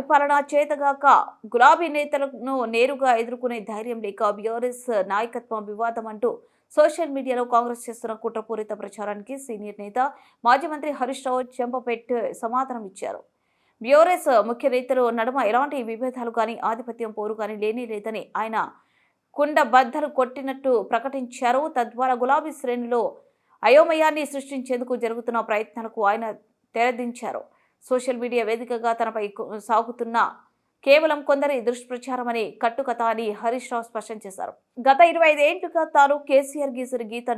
పరిపాలన చేతగాక గులాబీ నేతలను నేరుగా ఎదుర్కొనే ధైర్యం లేక బీఆర్ఎస్ నాయకత్వం వివాదం అంటూ సోషల్ మీడియాలో కాంగ్రెస్ చేస్తున్న కుట్రపూరిత ప్రచారానికి సీనియర్ నేత మాజీ మంత్రి హరీష్ రావు చెంపపెట్టి సమాధానం ఇచ్చారు. బీఆర్ఎస్ ముఖ్య నేతలు నడుమ ఎలాంటి విభేదాలు కానీ ఆధిపత్యం పోరు కానీ లేదని ఆయన కుండ బద్దలు కొట్టినట్టు ప్రకటించారు. తద్వారా గులాబీ శ్రేణిలో అయోమయాన్ని సృష్టించేందుకు జరుగుతున్న ప్రయత్నాలకు ఆయన తెరదించారు. సోషల్ మీడియా వేదికగా తనపై సాగుతున్న కేవలం కొందరి దుష్ప్రచారమని కట్టుకథ అని హరీష్ రావు స్పష్టం చేశారు. గత 25 ఏళ్లుగా తాను కేసీఆర్ గీసిన గీత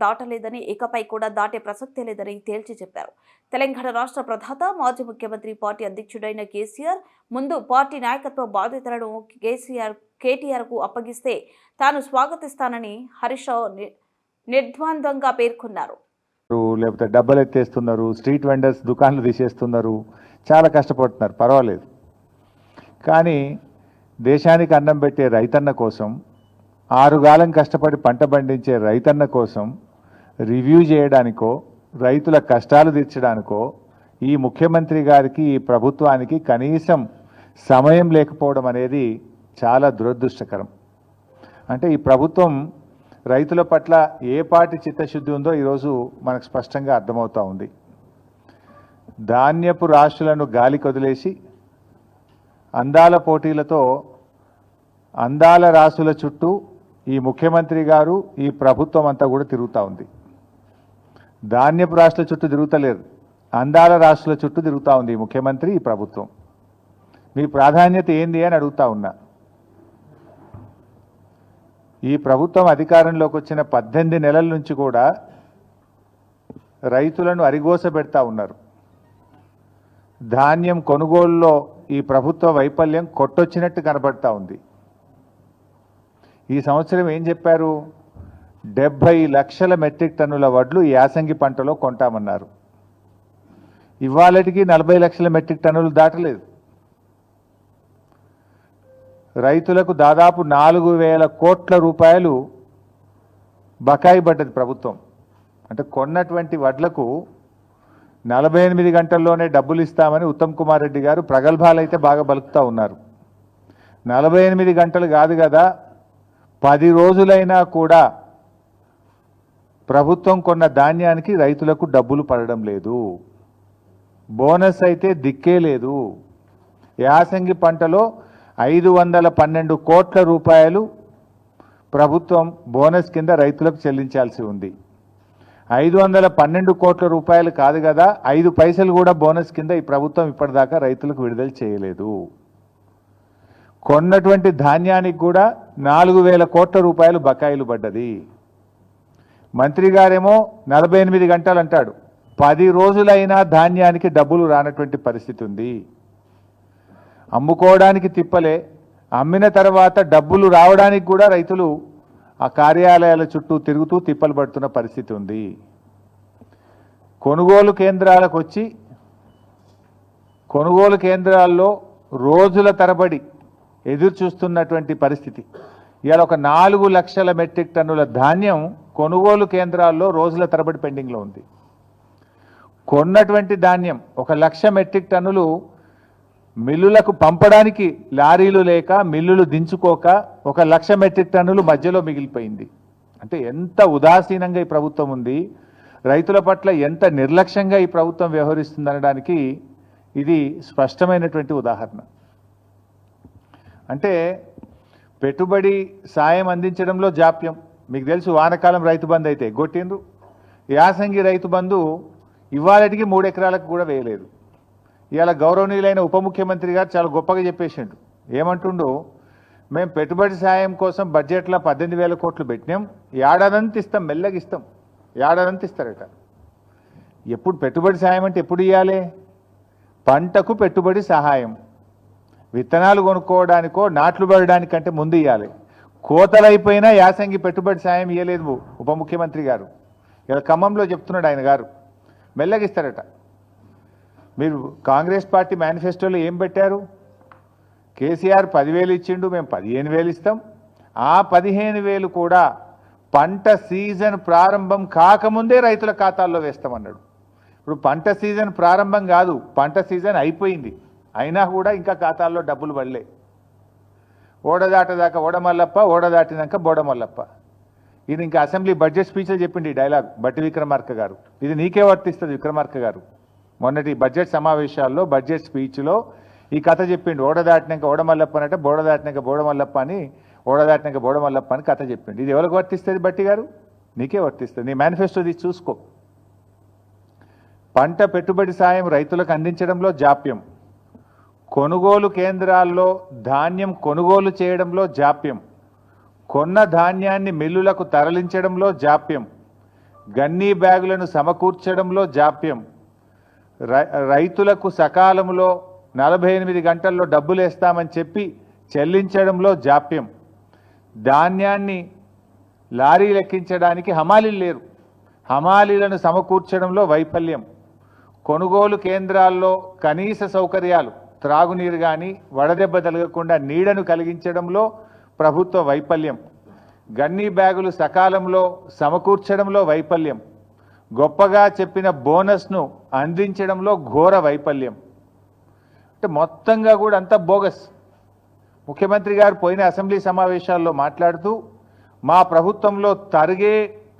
దాటలేదని, ఇకపై కూడా దాటే ప్రసక్తే లేదని తేల్చి చెప్పారు. తెలంగాణ రాష్ట్ర ప్రధాత మాజీ ముఖ్యమంత్రి పార్టీ అధ్యక్షుడైన కేసీఆర్ ముందు పార్టీ నాయకత్వ బాధ్యతలను కేటీఆర్ కు అప్పగిస్తే తాను స్వాగతిస్తానని హరీష్ రావు నిర్ద్వంద్వంగా పేర్కొన్నారు. లేకపోతే డబ్బలు ఎత్తేస్తున్నారు, స్ట్రీట్ వెండర్స్ దుకాన్లు తీసేస్తున్నారు, చాలా కష్టపడుతున్నారు, పర్వాలేదు. కానీ దేశానికి అన్నం పెట్టే రైతన్న కోసం, ఆరుగాలం కష్టపడి పంట పండించే రైతన్న కోసం రివ్యూ చేయడానికో, రైతుల కష్టాలు తీర్చడానికో ఈ ముఖ్యమంత్రి గారికి, ఈ ప్రభుత్వానికి కనీసం సమయం లేకపోవడం అనేది చాలా దురదృష్టకరం. అంటే ఈ ప్రభుత్వం రైతుల పట్ల ఏ పాటి చిత్తశుద్ధి ఉందో ఈరోజు మనకు స్పష్టంగా అర్థమవుతూ ఉంది. ధాన్యపు రాశులను గాలికి వదిలేసి అందాల పోటీలతో అందాల రాశుల చుట్టూ ఈ ముఖ్యమంత్రి గారు, ఈ ప్రభుత్వం అంతా కూడా తిరుగుతూ ఉంది. ధాన్యపు రాశుల చుట్టూ తిరుగుతలేరు, అందాల రాశుల చుట్టూ తిరుగుతూ ఉంది ఈ ముఖ్యమంత్రి, ఈ ప్రభుత్వం. మీ ప్రాధాన్యత ఏంది అని అడుగుతా ఉన్నా. ఈ ప్రభుత్వం అధికారంలోకి వచ్చిన 18 నెలల నుంచి కూడా రైతులను అరిగోస పెడతా ఉన్నారు. ధాన్యం కొనుగోలులో ఈ ప్రభుత్వ వైఫల్యం కొట్టొచ్చినట్టు కనబడతా ఉంది. ఈ సంవత్సరం ఏం చెప్పారు? 70 లక్షల మెట్రిక్ టన్నుల వడ్లు యాసంగి పంటలో కొంటామన్నారు. ఇవాళటికి 40 లక్షల మెట్రిక్ టన్నులు దాటలేదు. రైతులకు దాదాపు 4,000 కోట్ల రూపాయలు బకాయి పడ్డది ప్రభుత్వం. అంటే కొన్నటువంటి వడ్లకు 48 గంటల్లోనే డబ్బులు ఇస్తామని ఉత్తమ్ కుమార్ రెడ్డి గారు ప్రగల్భాలు అయితే బాగా బలుకుతూ ఉన్నారు. 48 గంటలు కాదు కదా, 10 రోజులైనా కూడా ప్రభుత్వం కొన్న ధాన్యానికి రైతులకు డబ్బులు పడడం లేదు. బోనస్ అయితే దిక్కే లేదు. యాసంగి పంటలో 512 కోట్ల రూపాయలు ప్రభుత్వం బోనస్ కింద రైతులకు చెల్లించాల్సి ఉంది. 512 కోట్ల రూపాయలు కాదు కదా, 5 పైసలు కూడా బోనస్ కింద ఈ ప్రభుత్వం ఇప్పటిదాకా రైతులకు విడుదల చేయలేదు. కొన్నటువంటి ధాన్యానికి కూడా 4,000 కోట్ల రూపాయలు బకాయిలు పడ్డది. మంత్రి గారేమో 48 గంటలు అంటాడు, 10 రోజులైనా ధాన్యానికి డబ్బులు రానటువంటి పరిస్థితి ఉంది. అమ్ముకోవడానికి తిప్పలే, అమ్మిన తర్వాత డబ్బులు రావడానికి కూడా రైతులు ఆ కార్యాలయాల చుట్టూ తిరుగుతూ తిప్పలు పడుతున్న పరిస్థితి ఉంది. కొనుగోలు కేంద్రాలకు వచ్చి కొనుగోలు కేంద్రాల్లో రోజుల తరబడి ఎదురు చూస్తున్నటువంటి పరిస్థితి. ఇవాళ ఒక 4 లక్షల మెట్రిక్ టన్నుల ధాన్యం కొనుగోలు కేంద్రాల్లో రోజుల తరబడి పెండింగ్లో ఉంది. కొన్నటువంటి ధాన్యం 1 లక్ష మెట్రిక్ టన్నులు మిల్లులకు పంపడానికి లారీలు లేక, మిల్లులు దించుకోక 1 లక్ష మెట్రిక్ టన్నులు మధ్యలో మిగిలిపోయింది. అంటే ఎంత ఉదాసీనంగా ఈ ప్రభుత్వం ఉంది, రైతుల పట్ల ఎంత నిర్లక్ష్యంగా ఈ ప్రభుత్వం వ్యవహరిస్తుందనడానికి ఇది స్పష్టమైనటువంటి ఉదాహరణ. అంటే పెట్టుబడి సాయం అందించడంలో జాప్యం. మీకు తెలుసు, వానకాలం రైతు బంధు అయితే గొట్టిండ్రు, యాసంగి రైతు బంధు ఇవాళటికి 3 ఎకరాలకు కూడా వేయలేదు. ఇవాళ గౌరవనీయులైన ఉప ముఖ్యమంత్రి గారు చాలా గొప్పగా చెప్పేసిండు. ఏమంటుండు? మేము పెట్టుబడి సాయం కోసం బడ్జెట్లో 18,000 కోట్లు పెట్టినాం, ఏడాదంతా ఇస్తాం, మెల్లగా ఇస్తాం, ఏడాదంతా ఇస్తారట. ఎప్పుడు పెట్టుబడి సాయం అంటే ఎప్పుడు ఇవ్వాలి? పంటకు పెట్టుబడి సహాయం, విత్తనాలు కొనుక్కోవడానికో నాట్లు పడడానికంటే ముందు ఇవ్వాలి. కోతలైపోయినా యాసంగి పెట్టుబడి సాయం ఇవ్వలేదు ఉప ముఖ్యమంత్రి గారు. ఇలా ఖమ్మంలో చెప్తున్నాడు ఆయన గారు, మెల్లగా ఇస్తారట. మీరు కాంగ్రెస్ పార్టీ మేనిఫెస్టోలో ఏం పెట్టారు? కేసీఆర్ 10,000 ఇచ్చిండు, మేము 15,000 ఇస్తాం. ఆ 15,000 కూడా పంట సీజన్ ప్రారంభం కాకముందే రైతుల ఖాతాల్లో వేస్తామన్నాడు. ఇప్పుడు పంట సీజన్ ప్రారంభం కాదు, పంట సీజన్ అయిపోయింది. అయినా కూడా ఇంకా ఖాతాల్లో డబ్బులు పడలే. ఓడదాటదాకా ఓడమల్లప్ప, ఓడదాటినాక బోడమల్లప్ప. ఇది ఇంకా అసెంబ్లీ బడ్జెట్ స్పీచ్లో చెప్పింది ఈ డైలాగ్ బట్టి విక్రమార్క గారు. ఇది నీకే వర్తిస్తుంది విక్రమార్క గారు. మొన్నటి బడ్జెట్ సమావేశాల్లో బడ్జెట్ స్పీచ్లో ఈ కథ చెప్పిండు. ఓడదాటినాక ఓడమల్లప్ప అంటే బోడదాటినాక బోడమల్లప్ప అని, ఓడదాటినాక బోడమల్లప్ప అని కథ చెప్పిండు. ఇది ఎవరికి వర్తిస్తుంది బట్టి గారు? నీకే వర్తిస్తుంది. నీ మేనిఫెస్టో తీసి చూసుకో. పంట పెట్టుబడి సాయం రైతులకు అందించడంలో జాప్యం, కొనుగోలు కేంద్రాల్లో ధాన్యం కొనుగోలు చేయడంలో జాప్యం, కొన్న ధాన్యాన్ని మిల్లులకు తరలించడంలో జాప్యం, గన్నీ బ్యాగులను సమకూర్చడంలో జాప్యం, రైతులకు సకాలంలో 48 గంటల్లో డబ్బులు వేస్తామని చెప్పి చెల్లించడంలో జాప్యం, ధాన్యాన్ని లారీలు ఎక్కించడానికి హమాలీలు లేరు, హమాలీలను సమకూర్చడంలో వైఫల్యం, కొనుగోలు కేంద్రాల్లో కనీస సౌకర్యాలు త్రాగునీరు కానీ వడదెబ్బ తగలకుండా నీడను కలిగించడంలో ప్రభుత్వ వైఫల్యం, గన్నీ బ్యాగులు సకాలంలో సమకూర్చడంలో వైఫల్యం, గొప్పగా చెప్పిన బోనస్ను అందించడంలో ఘోర వైఫల్యం. అంటే మొత్తంగా కూడా అంత బోగస్. ముఖ్యమంత్రి గారు పోయిన అసెంబ్లీ సమావేశాల్లో మాట్లాడుతూ మా ప్రభుత్వంలో తరుగే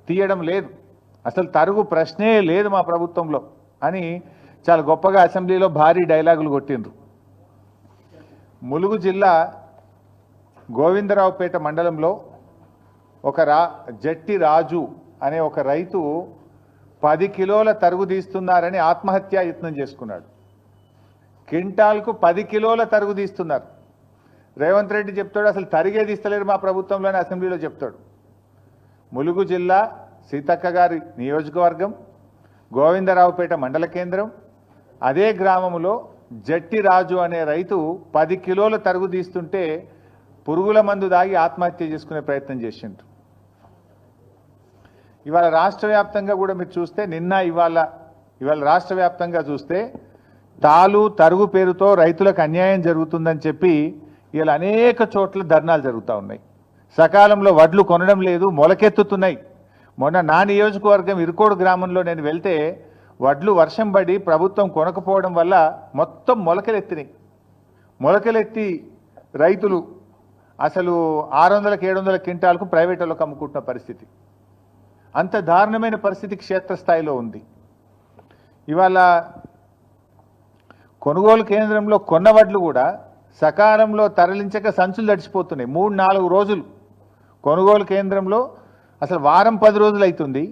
తీయడం లేదు, అసలు తరుగు ప్రశ్నే లేదు మా ప్రభుత్వంలో అని చాలా గొప్పగా అసెంబ్లీలో భారీ డైలాగులు కొట్టిండ్రు. ములుగు జిల్లా గోవిందరావుపేట మండలంలో ఒక జట్టి రాజు అనే ఒక రైతు 10 కిలోల తరుగు తీస్తున్నారని ఆత్మహత్యా యత్నం చేసుకున్నాడు. క్వింటాల్కు 10 కిలోల తరుగు తీస్తున్నారు. రేవంత్ రెడ్డి చెప్తాడు అసలు తరిగే తీస్తలేరు మా ప్రభుత్వంలోనే అసెంబ్లీలో చెప్తాడు. ములుగు జిల్లా సీతక్క గారి నియోజకవర్గం గోవిందరావుపేట మండల కేంద్రం, అదే గ్రామంలో జట్టి రాజు అనే రైతు 10 కిలోల తరుగు తీస్తుంటే పురుగుల మందు దాగి ఆత్మహత్య చేసుకునే ప్రయత్నం చేసిండ్రు. ఇవాళ రాష్ట్ర వ్యాప్తంగా కూడా మీరు చూస్తే ఇవాళ రాష్ట్ర వ్యాప్తంగా చూస్తే తాలు తరుగు పేరుతో రైతులకు అన్యాయం జరుగుతుందని చెప్పి ఇలా అనేక చోట్ల ధర్నాలు జరుగుతూ ఉన్నాయి. సకాలంలో వడ్లు కొనడం లేదు, మొలకెత్తుతున్నాయి. మొన్న నా నియోజకవర్గం ఇరుకోడు గ్రామంలో నేను వెళ్తే వడ్లు వర్షం పడి ప్రభుత్వం కొనకపోవడం వల్ల మొత్తం మొలకలెత్తినాయి. మొలకలెత్తి రైతులు అసలు 600-700 క్వింటాలకు ప్రైవేట్ వాళ్ళకి అమ్ముకుంటున్న పరిస్థితి. అంత దారుణమైన పరిస్థితి క్షేత్రస్థాయిలో ఉంది. ఇవాళ కొనుగోలు కేంద్రంలో కొన్న వడ్లు కూడా సకాలంలో తరలించక సంచులు తడిచిపోతున్నాయి. 3-4 రోజులు కొనుగోలు కేంద్రంలో అసలు వారం 10 రోజులు అవుతుంది,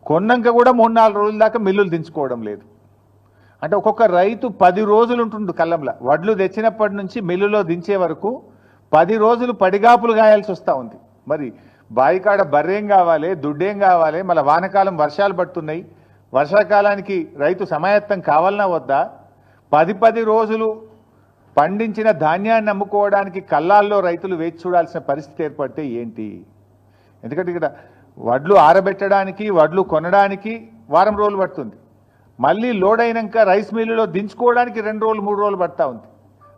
కొన్నాక కూడా 3-4 రోజుల దాకా మిల్లులు దించుకోవడం లేదు. అంటే ఒక్కొక్క రైతు 10 రోజులు ఉంటుండు కళ్ళంలో. వడ్లు తెచ్చినప్పటి నుంచి మిల్లులో దించే వరకు 10 రోజులు పడిగాపులు గాయాల్సి వస్తూ ఉంది. మరి బాయికాడ బర్రేం కావాలి, దుడ్డేం కావాలి, మళ్ళీ వానకాలం వర్షాలు పడుతున్నాయి, వర్షాకాలానికి రైతు సమాయత్తం కావాలన్నా వద్దా? 10 రోజులు పండించిన ధాన్యాన్ని అమ్ముకోవడానికి కళ్ళాల్లో రైతులు వేచి చూడాల్సిన పరిస్థితి ఏర్పడితే ఏంటి? ఎందుకంటే ఇక్కడ వడ్లు ఆరబెట్టడానికి, వడ్లు కొనడానికి వారం రోజులు పడుతుంది. మళ్ళీ లోడ్ అయినాక రైస్ మిల్లులో దించుకోవడానికి 2 రోజులు 3 రోజులు పడతా ఉంది.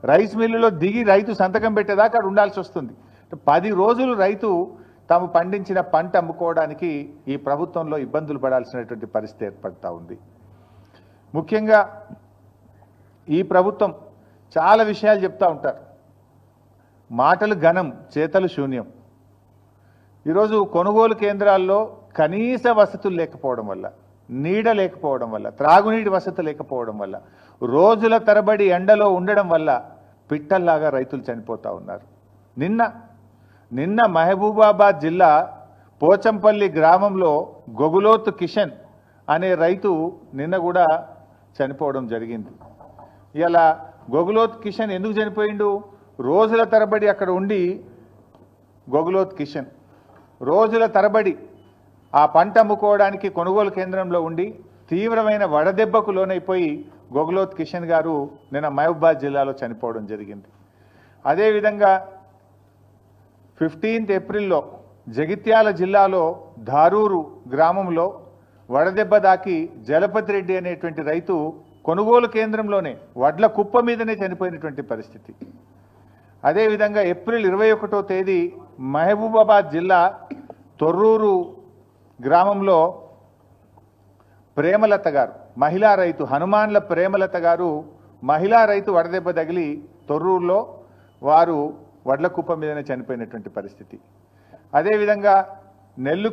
రైస్ మిల్లులో దిగి రైతు సంతకం పెట్టేదాకా అక్కడ ఉండాల్సి వస్తుంది. 10 రోజులు రైతు తాము పండించిన పంట అమ్ముకోవడానికి ఈ ప్రభుత్వంలో ఇబ్బందులు పడాల్సినటువంటి పరిస్థితి ఏర్పడతా ఉంది. ముఖ్యంగా ఈ ప్రభుత్వం చాలా విషయాలు చెప్తూ ఉంటారు. మాటలు ఘనం, చేతలు శూన్యం. ఈరోజు కొనుగోలు కేంద్రాల్లో కనీస వసతులు లేకపోవడం వల్ల, నీడ లేకపోవడం వల్ల, త్రాగునీటి వసతి లేకపోవడం వల్ల, రోజుల తరబడి ఎండలో ఉండడం వల్ల పిట్టల్లాగా రైతులు చనిపోతూ ఉన్నారు. నిన్న మహబూబాబాద్ జిల్లా పోచంపల్లి గ్రామంలో గొగులోతు కిషన్ అనే రైతు నిన్న కూడా చనిపోవడం జరిగింది. ఇలా గొగులోత్ కిషన్ ఎందుకు చనిపోయిండు? రోజుల తరబడి అక్కడ ఉండి గొగులోత్ కిషన్ రోజుల తరబడి ఆ పంట అమ్ముకోవడానికి కొనుగోలు కేంద్రంలో ఉండి తీవ్రమైన వడదెబ్బకు లోనైపోయి గొగులోత్ కిషన్ గారు నిన్న మహబూబాబాద్ జిల్లాలో చనిపోవడం జరిగింది. అదేవిధంగా 15th ఏప్రిల్లో జగిత్యాల జిల్లాలో ధారూరు గ్రామంలో వడదెబ్బ దాకి జలపతి రెడ్డి అనేటువంటి రైతు కొనుగోలు కేంద్రంలోనే వడ్ల కుప్ప మీదనే చనిపోయినటువంటి పరిస్థితి. అదేవిధంగా ఏప్రిల్ 21వ తేదీ మహబూబాబాద్ జిల్లా తొర్రూరు గ్రామంలో ప్రేమలత గారు, మహిళా రైతు హనుమాన్ల ప్రేమలత గారు మహిళా రైతు వడదెబ్బ తగిలి తొర్రూరులో వారు వడ్ల కుప్ప మీదనే చనిపోయినటువంటి పరిస్థితి. అదేవిధంగా నెల్లుకు